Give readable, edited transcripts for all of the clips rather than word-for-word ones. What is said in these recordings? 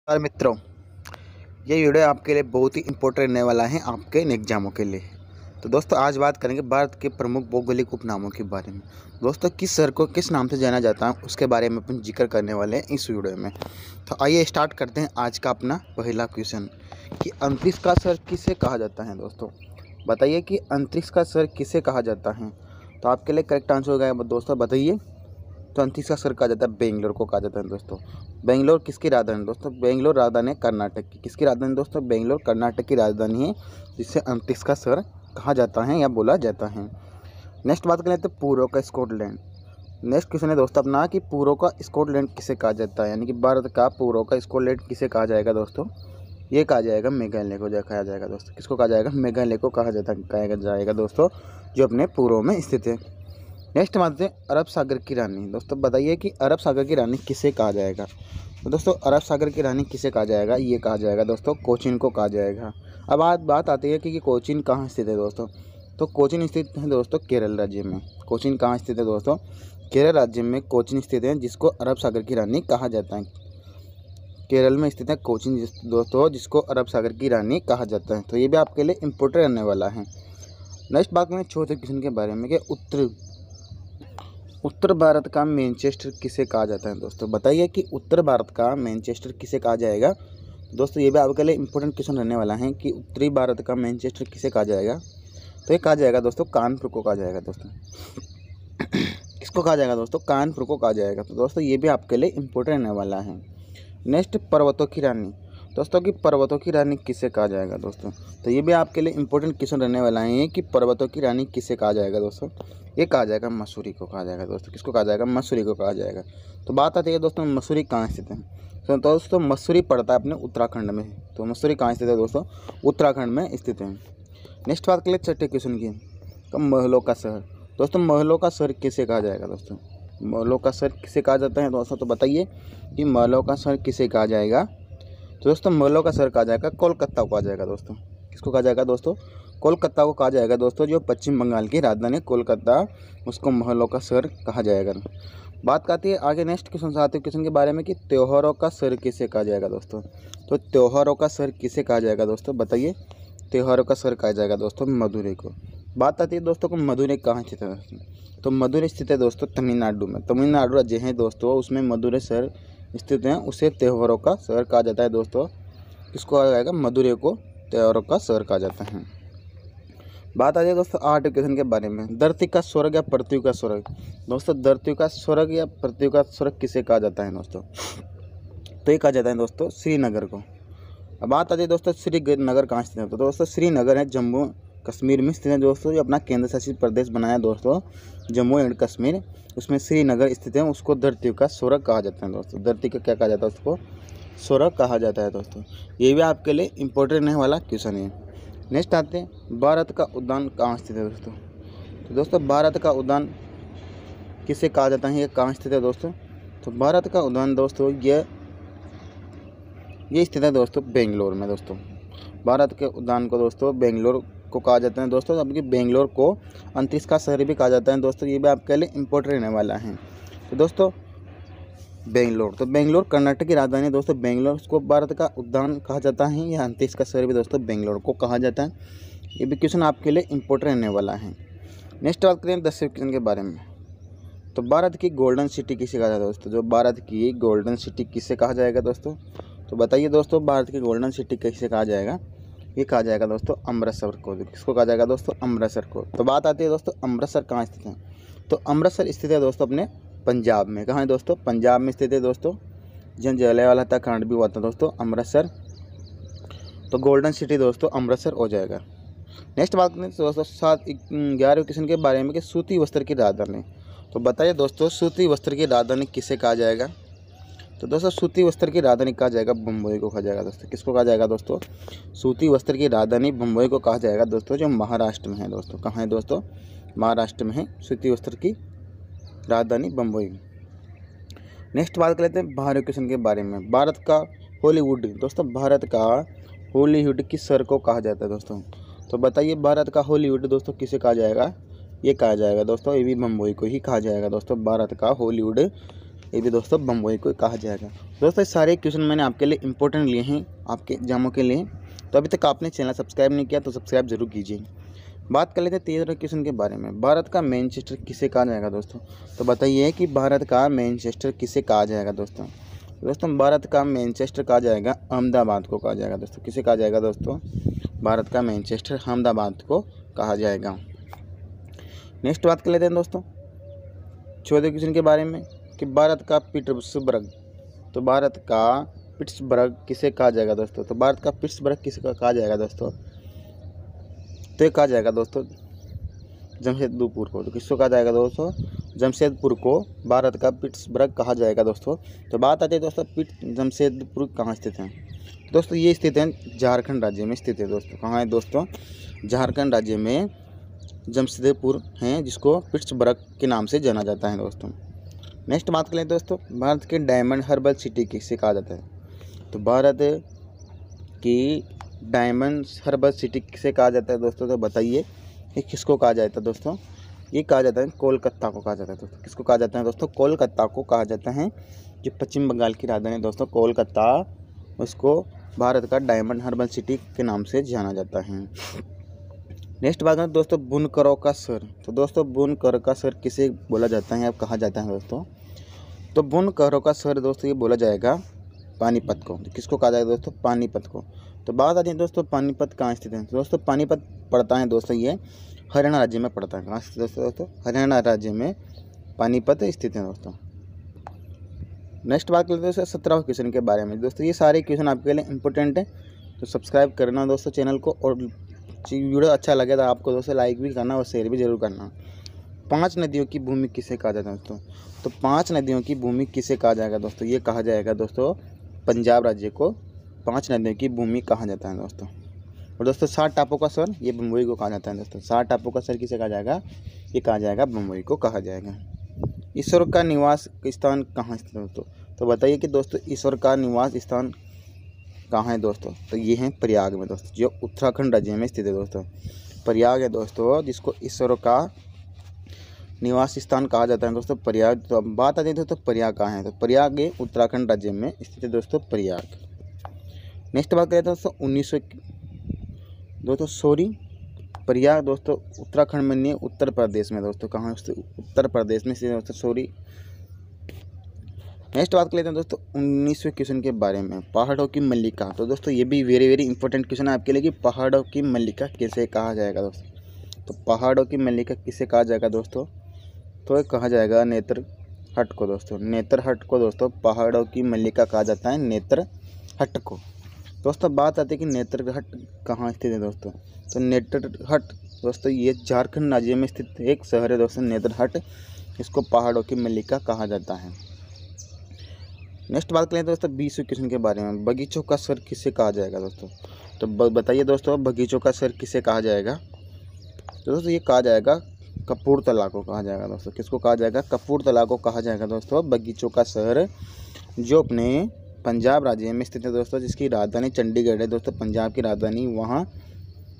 और मित्रों, ये वीडियो आपके लिए बहुत ही इम्पोर्टेंट रहने वाला है आपके एग्जामों के लिए। तो दोस्तों आज बात करेंगे भारत के प्रमुख भौगोलिक उपनामों के बारे में। दोस्तों किस शहर को किस नाम से जाना जाता है उसके बारे में अपन जिक्र करने वाले हैं इस वीडियो में। तो आइए स्टार्ट करते हैं आज का अपना पहला क्वेश्चन कि अंतरिक्ष का शहर किसे कहा जाता है। दोस्तों बताइए कि अंतरिक्ष का शहर किसे कहा जाता है। तो आपके लिए करेक्ट आंसर हो गया दोस्तों, बताइए। तो अंतरिक्ष का शहर कहा जाता है बेंगलोर को कहा जाता है दोस्तों। बेंगलोर किसकी राजधानी दोस्तों? बेंगलोर राजधानी है कर्नाटक की। किसकी राजधानी दोस्तों? बेंगलोर कर्नाटक की राजधानी है, जिससे अंतरिक्ष का शहर कहा जाता है या बोला जाता है। नेक्स्ट बात कर लेते हैं पूर्व का स्कॉटलैंड। नेक्स्ट क्वेश्चन है दोस्तों अपना कि पूर्व का स्कॉटलैंड किसे कहा जाता है, यानी कि भारत का पूर्व का स्कॉटलैंड किसे कहा जाएगा दोस्तों? ये कहा जाएगा मेघालय को कहा जाएगा दोस्तों। किसको कहा जाएगा? मेघालय को कहा जाएगा दोस्तों, जो अपने पूर्व में स्थित है। नेक्स्ट बात है अरब सागर की रानी। दोस्तों बताइए कि अरब सागर की रानी किसे कहा जाएगा। तो दोस्तों अरब सागर की रानी किसे कहा जाएगा? ये कहा जाएगा दोस्तों कोचीन को कहा जाएगा। अब आज बात आती है कि कोचीन कहाँ स्थित है दोस्तों। तो कोचीन स्थित है दोस्तों केरल राज्य में। कोचीन कहाँ स्थित है दोस्तों? केरल राज्य में कोचीन स्थित है, जिसको अरब सागर की रानी कहा जाता है। केरल में स्थित है कोचीन दोस्तों, जिसको अरब सागर की रानी कहा जाता है। तो ये भी आपके लिए इम्पोर्टेंट रहने वाला है। नेक्स्ट बात करें चौथे क्वेश्चन के बारे में कि उत्तर भारत का मैनचेस्टर किसे कहा जाता है। दोस्तों बताइए कि उत्तर भारत का मैनचेस्टर किसे कहा जाएगा। दोस्तों ये भी आपके लिए इंपॉर्टेंट क्वेश्चन रहने वाला है कि उत्तरी भारत का मैनचेस्टर किसे कहा जाएगा। तो ये कहा जाएगा दोस्तों कानपुर को कहा जाएगा दोस्तों। किसको कहा जाएगा दोस्तों? कानपुर को कहा जाएगा। तो दोस्तों ये भी आपके लिए इंपॉर्टेंट रहने वाला है। नेक्स्ट पर्वतों की रानी। दोस्तों कि पर्वतों की रानी किसे कहा जाएगा दोस्तों। तो ये भी आपके लिए इंपॉर्टेंट क्वेश्चन रहने वाला है कि पर्वतों की रानी किसे कहा जाएगा दोस्तों। ये कहा जाएगा मसूरी को कहा जाएगा दोस्तों। किसको कहा जाएगा? मसूरी को कहा जाएगा। तो बात आती है दोस्तों मसूरी कहाँ स्थित है। तो दोस्तों मसूरी पड़ता है अपने उत्तराखंड में। तो मसूरी कहाँ स्थित है दोस्तों? उत्तराखंड में स्थित है। नेक्स्ट बात कर ले छठे क्वेश्चन की, तो महलों का शहर। दोस्तों महलों का शहर किसे कहा जाएगा दोस्तों? महलों का शहर किसे कहा जाता है दोस्तों? तो बताइए कि महलों का शहर किसे कहा जाएगा। तो दोस्तों महलों का शहर कहा जाएगा कोलकाता को कहा जाएगा दोस्तों। किसको कहा जाएगा दोस्तों? कोलकाता को कहा जाएगा दोस्तों, जो पश्चिम बंगाल की राजधानी कोलकाता, उसको महलों का शहर कहा जाएगा। बात करती है आगे नेक्स्ट क्वेश्चन सातवें क्वेश्चन के बारे में कि त्योहारों का शहर किसे कहा जाएगा दोस्तों। तो त्योहारों का शहर किसे कहा जाएगा दोस्तों? बताइए। त्योहारों का शहर कहा जाएगा दोस्तों मदुरई को। बात आती है दोस्तों को मदुरई कहाँ स्थित है दोस्तों। तो मदुरई स्थित है दोस्तों तमिलनाडु में। तमिलनाडु राज्य है दोस्तों, उसमें मदुरई शहर स्थित है, उसे त्योहारों का शहर कहा जाता है दोस्तों। किसको कहा जाएगा? मदुरई को त्योहारों का शहर कहा जाता है। बात आ जाए दोस्तों आठवें क्वेश्चन के बारे में, धरती का स्वर्ग या पृथ्वी का स्वर्ग। दोस्तों धरती का स्वर्ग या पृथ्वी का स्वर्ग किसे कहा जाता है दोस्तों? तो ये कहा जाता है दोस्तों श्रीनगर को। अब बात आ जाए दोस्तों श्रीनगर कहाँ स्थित है। तो दोस्तों श्रीनगर है जम्मू कश्मीर में स्थित है दोस्तों, जो अपना केंद्र शासित प्रदेश बनाया दोस्तों जम्मू एंड कश्मीर, उसमें श्रीनगर स्थित है, उसको धरती का स्वर्ग कहा जाता है दोस्तों। धरती का क्या कहा जाता है? उसको स्वर्ग कहा जाता है दोस्तों। ये भी आपके लिए इंपॉर्टेंट रहने वाला क्वेश्चन है। नेक्स्ट आते हैं भारत का उद्यान कहाँ स्थित है दोस्तों। तो दोस्तों भारत का उद्यान किसे कहा जाता है, ये कहाँ स्थित है दोस्तों। तो भारत का उद्यान दोस्तों ये स्थित है दोस्तों बेंगलोर में दोस्तों। भारत के उद्यान को दोस्तों बेंगलोर को कहा जाता है दोस्तों, जबकि बेंगलोर को अंतरिक्ष का शहर भी कहा जाता है दोस्तों। ये भी आपके लिए इंपॉर्टेंट रहने वाला है। तो दोस्तों बेंगलोर, तो बेंगलोर कर्नाटक की राजधानी है दोस्तों। बेंगलोर को भारत का उद्यान कहा जाता है या अंतरिक्ष का शहर भी दोस्तों बेंगलोर को कहा जाता है। ये भी क्वेश्चन आपके लिए इंपॉर्टेंट रहने वाला है। नेक्स्ट बात करें 10वें क्वेश्चन के बारे में, तो भारत की गोल्डन सिटी किसे कहा जाता है दोस्तों। जो भारत की गोल्डन सिटी किसे कहा जाएगा दोस्तों। तो बताइए दोस्तों भारत की गोल्डन सिटी किसे कहा जाएगा। ये कहा जाएगा दोस्तों अमृतसर को। किसको कहा जाएगा दोस्तों? अमृतसर को। तो बात आती है दोस्तों अमृतसर कहाँ स्थित है। तो अमृतसर स्थित है दोस्तों अपने पंजाब में। कहाँ है दोस्तों? पंजाब में स्थित है दोस्तों, जहाँ जलियांवाला हत्याकांड भी हुआ था दोस्तों, अमृतसर। तो गोल्डन सिटी दोस्तों अमृतसर हो जाएगा। नेक्स्ट बात करें दोस्तों 11वें क्वेश्चन के बारे में कि सूती वस्त्र की राजधानी। तो बताइए दोस्तों सूती वस्त्र की राजधानी किसे कहा जाएगा। तो दोस्तों सूती वस्त्र की राजधानी कहा जाएगा बम्बई को कहा जाएगा दोस्तों। किसको कहा जाएगा दोस्तों? सूती वस्त्र की राजधानी बम्बई को कहा जाएगा दोस्तों, जो महाराष्ट्र में है दोस्तों। कहाँ है दोस्तों? महाराष्ट्र में है सूती वस्त्र की राजधानी बम्बई। नेक्स्ट बात कर लेते हैं 12वें क्वेश्चन के बारे में, भारत का हॉलीवुड। दोस्तों भारत का हॉलीवुड किस शहर को कहा जाता है दोस्तों। तो बताइए भारत का हॉलीवुड दोस्तों किसे कहा जाएगा। ये कहा जाएगा दोस्तों ये भी बम्बई को ही कहा जाएगा दोस्तों। भारत का हॉलीवुड ये भी दोस्तों बम्बई को कहा जाएगा। दोस्तों ये सारे क्वेश्चन मैंने आपके लिए इंपॉर्टेंट लिए हैं आपके एग्जामों के लिए। तो अभी तक आपने चैनल सब्सक्राइब नहीं किया तो सब्सक्राइब जरूर कीजिए। बात कर लेते हैं 13 क्वेश्चन के बारे में। भारत का मैनचेस्टर किसे कहा जाएगा दोस्तों? तो बताइए कि भारत का मैनचेस्टर किसे कहा जाएगा दोस्तों? भारत का मैनचेस्टर कहा जाएगा अहमदाबाद को कहा जाएगा दोस्तों। किसे कहा जाएगा दोस्तों? भारत का मैनचेस्टर अहमदाबाद को कहा जाएगा। नेक्स्ट बात कर लेते हैं दोस्तों 14 क्वेश्चन के बारे में कि भारत का पिट्सबर्ग, तो भारत का पिट्सबर्ग किसे कहा जाएगा दोस्तों? तो भारत का पिट्सबर्ग किसे कहा जाएगा दोस्तों? तो ये कहा जाएगा दोस्तों जमशेदपुर को। तो किसको कहा जाएगा दोस्तों? जमशेदपुर को भारत का पिट्सबर्ग कहा जाएगा दोस्तों। तो बात आती है दोस्तों जमशेदपुर कहाँ स्थित है? दोस्तों ये स्थित है झारखंड राज्य में स्थित है दोस्तों। कहाँ है दोस्तों? झारखंड राज्य में जमशेदपुर है, जिसको पिट्सबर्ग के नाम से जाना जाता है दोस्तों। नेक्स्ट बात करें दोस्तों भारत के डायमंड हर्बल सिटी किसे कहा जाता है? तो भारत की डायमंड हर्बल सिटी किसे कहा जाता है दोस्तों? तो बताइए ये किसको कहा जाता है दोस्तों? ये कहा जाता है कोलकाता को कहा जाता है दोस्तों। किसको कहा जाता है दोस्तों? कोलकाता को कहा जाता है। जो पश्चिम बंगाल की राजधानी है दोस्तों कोलकाता, उसको भारत का डायमंड हर्बल सिटी के नाम से जाना जाता है। नेक्स्ट बात है दोस्तों बुनकरों का सर। तो दोस्तों बुनकर का सर किसे बोला जाता है, अब कहा जाता है दोस्तों? तो बुनकरों का सर दोस्तों ये बोला जाएगा पानीपत को। तो किसको कहा जाएगा दोस्तों? पानीपत को। तो बात आती है दोस्तों पानीपत कहाँ स्थित है? दोस्तों पानीपत पड़ता है दोस्तों ये हरियाणा राज्य में पड़ता है। कहाँ स्थित है दोस्तों? हरियाणा राज्य में पानीपत स्थित है दोस्तों। नेक्स्ट बात करते हैं दोस्तों 17 क्वेश्चन के बारे में। दोस्तों ये सारे क्वेश्चन आपके लिए इंपॉर्टेंट है, तो सब्सक्राइब करना दोस्तों चैनल को, और वीडियो अच्छा लगे तो आपको दोस्तों लाइक भी करना और शेयर भी जरूर करना। 5 नदियों की भूमि किसे कहा जाता है दोस्तों? तो 5 नदियों की भूमि किसे कहा जाएगा दोस्तों? ये कहा जाएगा दोस्तों पंजाब राज्य को 5 नदियों की भूमि कहा जाता है दोस्तों। और दोस्तों 7 टापों का शहर ये बम्बई को कहा जाता है दोस्तों। 7 टापों का शहर किसे कहा जाएगा? ये कहा जाएगा बम्बई को कहा जाएगा। ईश्वर का निवास स्थान कहाँ स्थित है दोस्तों? तो बताइए कि दोस्तों ईश्वर का निवास स्थान कहाँ है दोस्तों? तो ये है प्रयाग में दोस्तों, जो उत्तराखंड राज्य में स्थित है दोस्तों। प्रयाग है दोस्तों जिसको ईश्वर का निवास स्थान कहा जाता है दोस्तों, प्रयाग। तो अब बात आती है दोस्तों प्रयाग कहाँ है? तो प्रयाग उत्तराखंड राज्य में स्थित है दोस्तों प्रयाग। नेक्स्ट बात करें दोस्तों 1900 प्रयाग दोस्तों उत्तराखंड में नहीं, उत्तर प्रदेश में दोस्तों। कहाँ? उत्तर प्रदेश में स्थित है दोस्तों सॉरी। नेक्स्ट बात कर लेते हैं दोस्तों 19वें क्वेश्चन के बारे में, पहाड़ों की मल्लिका। तो दोस्तों ये भी वेरी इंपॉर्टेंट क्वेश्चन है आपके लिए कि पहाड़ों की मल्लिका किसे कहा जाएगा दोस्तों? तो पहाड़ों की मल्लिका किसे कहा जाएगा दोस्तों? तो कहा जाएगा नेतरहट को दोस्तों। नेतरहट को दोस्तों पहाड़ों की मल्लिका कहा जाता है, नेतरहट को। दोस्तों बात आती है कि नेतरहट कहाँ स्थित है दोस्तों? तो नेतरहट दोस्तों ये झारखंड राज्य में स्थित एक शहर है दोस्तों नेतरहट, इसको पहाड़ों की मल्लिका कहा जाता है। नेक्स्ट बात करें दोस्तों 20वें क्वेश्चन के बारे में, बगीचों का शहर किसे कहा जाएगा दोस्तों? तो बताइए दोस्तों बगीचों का शहर किसे कहा जाएगा? तो दोस्तों ये कहा जाएगा कपूरथला को कहा जाएगा दोस्तों। किसको कहा जाएगा? कपूरथला को कहा जाएगा दोस्तों बगीचों का शहर, जो अपने पंजाब राज्य में स्थित है दोस्तों, जिसकी राजधानी चंडीगढ़ है दोस्तों। पंजाब की राजधानी वहाँ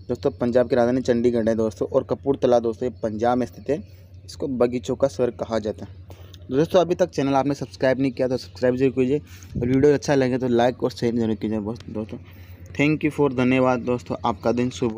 दोस्तों पंजाब की राजधानी चंडीगढ़ है दोस्तों, और कपूरथला दोस्तों पंजाब में स्थित है, इसको बगीचों का शहर कहा जाता है। दोस्तों अभी तक चैनल आपने सब्सक्राइब नहीं किया तो सब्सक्राइब जरूर कीजिए, और वीडियो अच्छा लगे तो लाइक और शेयर जरूर कीजिए दोस्तों। थैंक यू फॉर धन्यवाद दोस्तों, आपका दिन शुभ।